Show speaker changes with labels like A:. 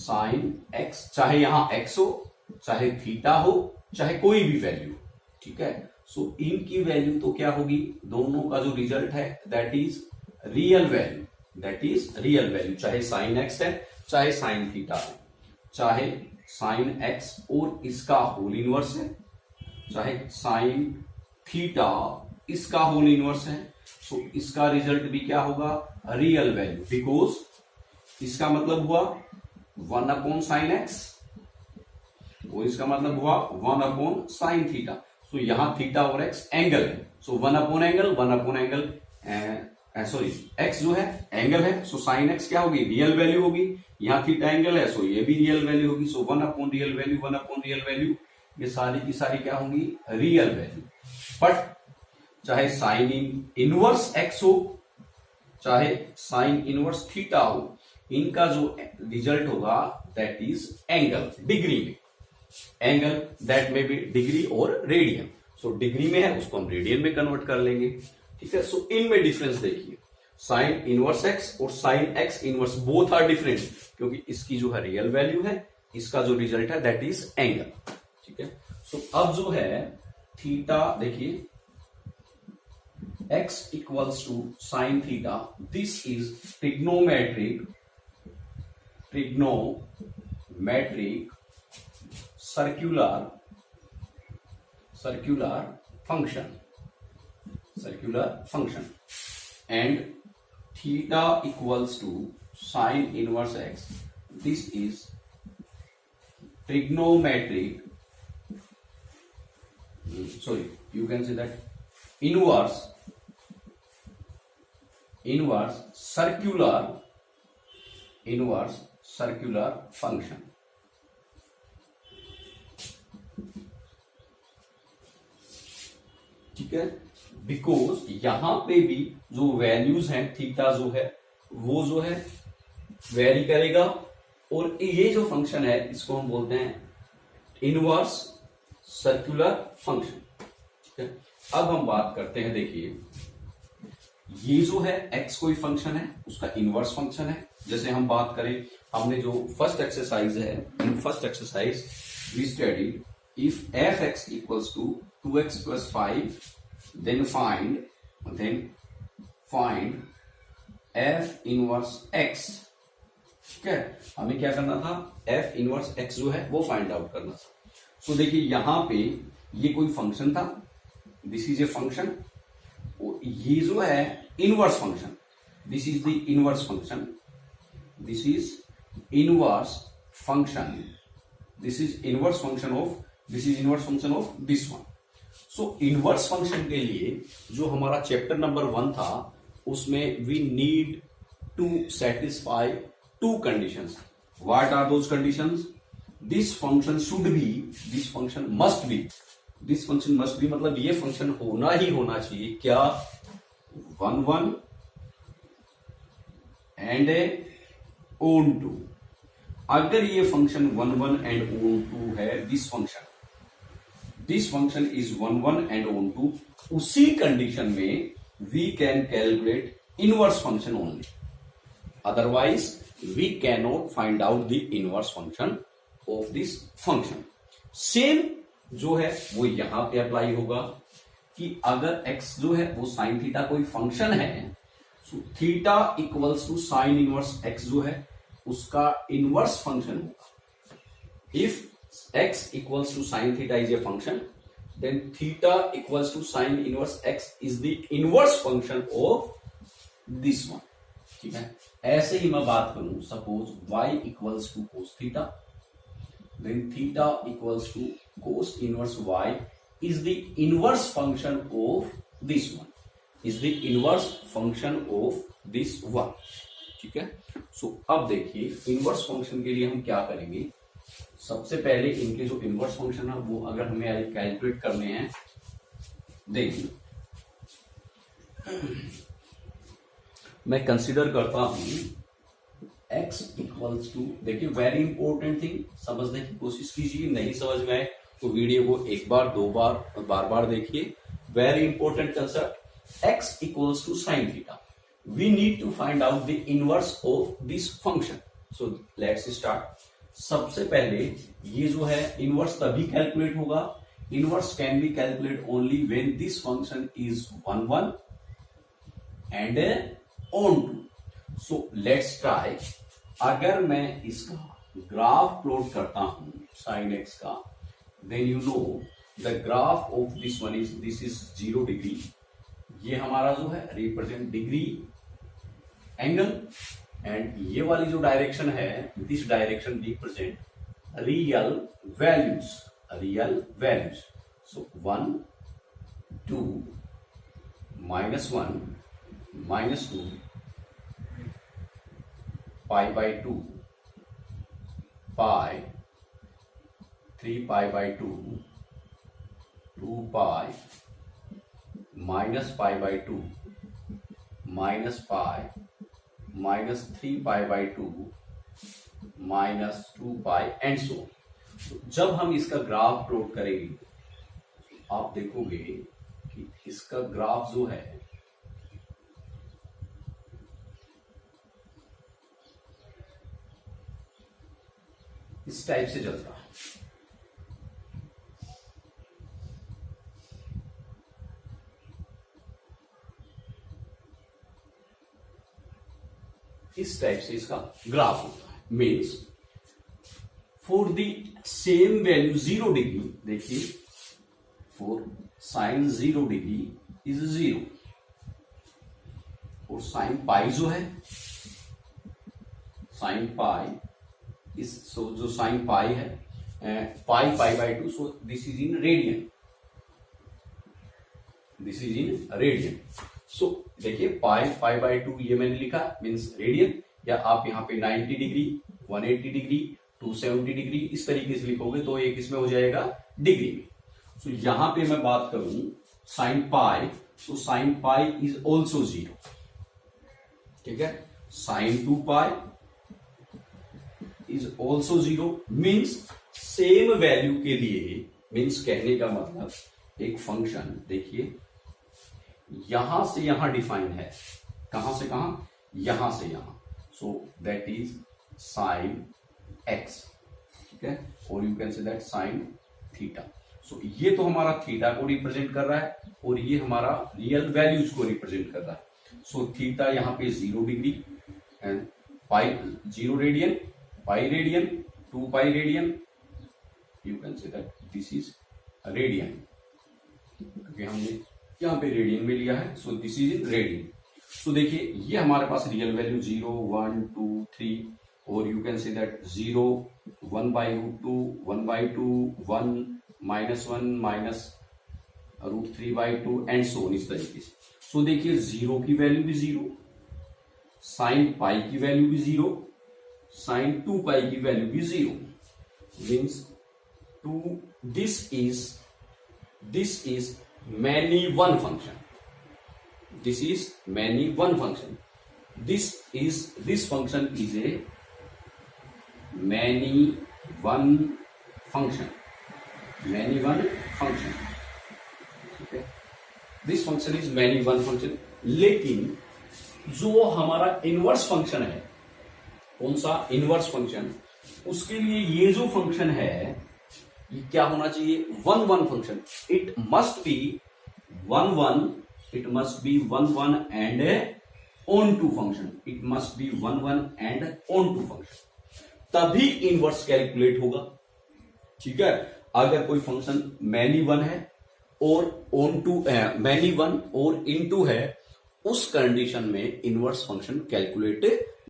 A: Sine x, चाहे यहां x हो, चाहे थीटा हो, चाहे कोई भी वैल्यू, ठीक है। सो इनकी वैल्यू तो क्या होगी, दोनों का जो रिजल्ट है that is real value, that is real value, चाहे साइन एक्स है, चाहे साइन थीटा है, चाहे साइन एक्स और इसका होल इनवर्स है, चाहे साइन थीटा इसका होल इनवर्स है। सो इसका रिजल्ट भी क्या होगा, रियल वैल्यू, बिकॉज इसका मतलब हुआ 1 अपॉन साइन एक्स, वो इसका मतलब हुआ 1 अपॉन साइन थीटा। सो यहां थीटा और एक्स एंगल है, सो 1 upon angle, 1 upon angle, sorry x जो है एंगल है, सो साइन एक्स क्या होगी, रियल वैल्यू होगी, यहां थीटा एंगल है, सो ये भी रियल वैल्यू होगी। सो 1 upon real value, 1 upon real value, ये सारी की सारी क्या होंगी, रियल वैल्यू। बट चाहे साइन इनवर्स एक्स हो, चाहे साइन इनवर्स थीटा हो, इनका जो रिजल्ट होगा दैट इज एंगल, डिग्री में, एंगल दैट में भी डिग्री और रेडियन। सो डिग्री में है उसको हम रेडियन में कन्वर्ट कर लेंगे, ठीक है। सो इनमें डिफरेंस देखिए, साइन इनवर्स एक्स और sine x inverse both are different, क्योंकि इसकी जो है रियल वैल्यू है, इसका जो रिजल्ट है दैट इज एंगल, ठीक है। सो अब जो है थीटा देखिए, x equals to sine theta, this is trigonometric circular function, and theta equals to sine inverse x, this is trigonometric, sorry, you can say that inverse circular function, ठीक है। Because यहां पे भी जो वैल्यूज हैं, theta जो है वो जो है वेरी करेगा, और ये जो फंक्शन है इसको हम बोलते हैं इनवर्स सर्कुलर फंक्शन, ठीक है। अब हम बात करते हैं, देखिए ये जो है x कोई फंक्शन है, उसका इनवर्स फंक्शन है। जैसे हम बात करें, हमने जो फर्स्ट एक्सरसाइज है, in first exercise we studied if f x equals to 2x plus 5, then find f inverse x, ठीक है। हमें क्या करना था, f इनवर्स x जो है वो फाइंड आउट करना था। सो देखिए यहां पे ये कोई फंक्शन था, दिस इज ए फंक्शन, ये जो है inverse function, this is the inverse function, this is inverse function, this is inverse function of this one. So inverse function के लिए जो हमारा चैप्टर नंबर 1 था, उसमें we need to satisfy 2 conditions. What are those conditions, this function should be, this function must be, मतलब ये function होना ही होना चाहिए क्या, 1 1 एंड ए ओन 2। अगर ये फंक्शन 1 1 एंड ओन 2 है, this function is 1 1 and on 2, उसी कंडीशन में we can calculate inverse function only, otherwise we can not find out the inverse function of this function. Same जो है वो यहां पे अप्लाई होगा कि अगर x जो है वो साइन थीटा कोई फंक्शन है, so theta equals to sine inverse x जो है उसका इनवर्स फंक्शन होगा। If x equals to sin theta is a function, then theta equals to sin inverse x is the inverse function of this one, ठीक है। ऐसे ही मैं बात करूं, suppose y equals to cos theta, then theta equals to cos inverse y is the inverse function of this one, ठीक है। सो अब देखिए इनवर्स फंक्शन के लिए हम क्या करेंगे, सबसे पहले इनके जो इनवर्स फंक्शन है वो अगर हमें कैलकुलेट करने हैं, देखिए मैं कंसीडर करता हूं x इक्वल्स टू, देखिए वेरी इंपॉर्टेंट थिंग समझने की कोशिश कीजिए, नहीं समझ में आए तो वीडियो को एक बार, 2 बार, बार देखिए। Very important concept, x equals to sine theta, we need to find out the inverse of this function. So let's start. सबसे पहले ये जो है इनवर्स तभी कैलकुलेट होगा, inverse can be calculate only when this function is 1 1 and onto. So let's try. अगर मैं इसका ग्राफ प्लॉट करता हूं sin x का, then you know the graph of this one is, this is 0 degree, ये हमारा जो है रिप्रेजेंट डिग्री एंगल, एंड ये वाली जो डायरेक्शन है, this direction represent real values, real values. So 1 2 -1 -2 π/2 pi 3 π/2 2 pi -π/2 -pi -3 π/2 -2 pi and so. जब हम इसका ग्राफ प्लॉट करेंगे आप देखोगे कि इसका ग्राफ जो है इस टाइप से चलता है। इस टाइप से इसका ग्राफ होता है। Means for the same value 0 degree, देखिए फॉर साइन 0 डिग्री इज 0, और साइन पाई जो है, साइन पाई इस, सो जो साइन पाई है pi π/2, so this is in radian, this is in radian. So देखिए पाई π/2 ये मैंने लिखा मीन्स रेडियन, या आप यहाँ पे 90 डिग्री 180 डिग्री 270 डिग्री इस तरीके से लिखोगे तो एक इसमें हो जाएगा डिग्री में। सो यहां पे मैं बात करूं साइन पाई, तो साइन पाई इज ऑल्सो 0, ठीक है। Sine 2 pi is also 0, means same value के लिए, मीन्स कहने का मतलब एक फंक्शन देखिए यहां से यहां डिफाइन है, कहां से कहां, यहां से यहां, so that is sine x, ठीक है, और you can say that sine theta. So ये तो हमारा थीटा को रिप्रेजेंट कर रहा है और ये हमारा रियल वैल्यूज को रिप्रेजेंट कर रहा है। सो थीटा यहाँ पे 0 degree and pi 0 radian, pi radian 2 pi radian, you can say that this is radian, क्योंकि हमने यहाँ पे रेडियन में लिया है, so this is in radian. So देखिए ये हमारे पास रियल वैल्यू 0 1 2 3, और you can say that 0 1/√2 1/2 1 -1 -√3/2 and so on, इस तरीके से। सो देखिए 0 की वैल्यू भी 0, साइन पाई की वैल्यू भी 0, साइन 2 पाई की वैल्यू भी 0, means this is many one function, this is many one function, this function is a many one function, many one function, ठीक है। This function is many one function, लेकिन जो हमारा inverse function है, कौन सा इनवर्स फंक्शन, उसके लिए ये जो फंक्शन है ये क्या होना चाहिए, 1 1 function, it must be 1 1, it must be 1 1 and onto function, it must be 1 1 and onto function, तभी इनवर्स कैलकुलेट होगा, ठीक है। अगर कोई फंक्शन मैनी वन है और ऑन टू, मैनी वन और इन टू है, उस कंडीशन में इनवर्स फंक्शन कैलकुलेट